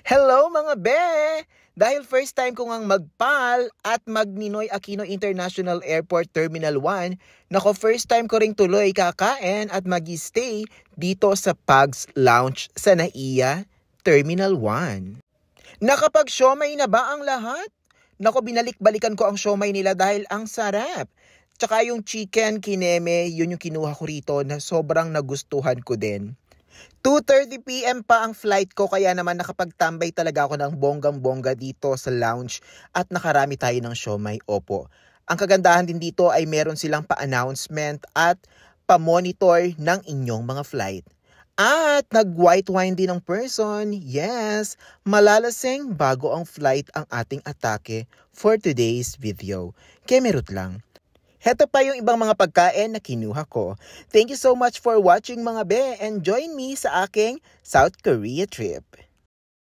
Hello mga be! Dahil first time ko ngang magpal at mag-Ninoy Aquino International Airport Terminal 1, nako first time ko ring tuloy kakain at mag-stay dito sa Pugs Lounge sa NAIA Terminal 1. Nakapag-siomay na ba ang lahat? Nako binalik-balikan ko ang siomay nila dahil ang sarap. Tsaka yung chicken kineme, yun yung kinuha ko rito na sobrang nagustuhan ko din. 2:30 PM pa ang flight ko kaya naman nakapagtambay talaga ako ng bonggang-bongga dito sa lounge at nakarami tayo ng siomay, opo. Ang kagandahan din dito ay meron silang pa-announcement at pa-monitor ng inyong mga flight. At nag-white wine din ang person, yes, malalasing bago ang flight ang ating atake for today's video. Kemerut lang. Heto pa yung ibang mga pagkain na kinuha ko. Thank you so much for watching mga be and join me sa aking South Korea trip.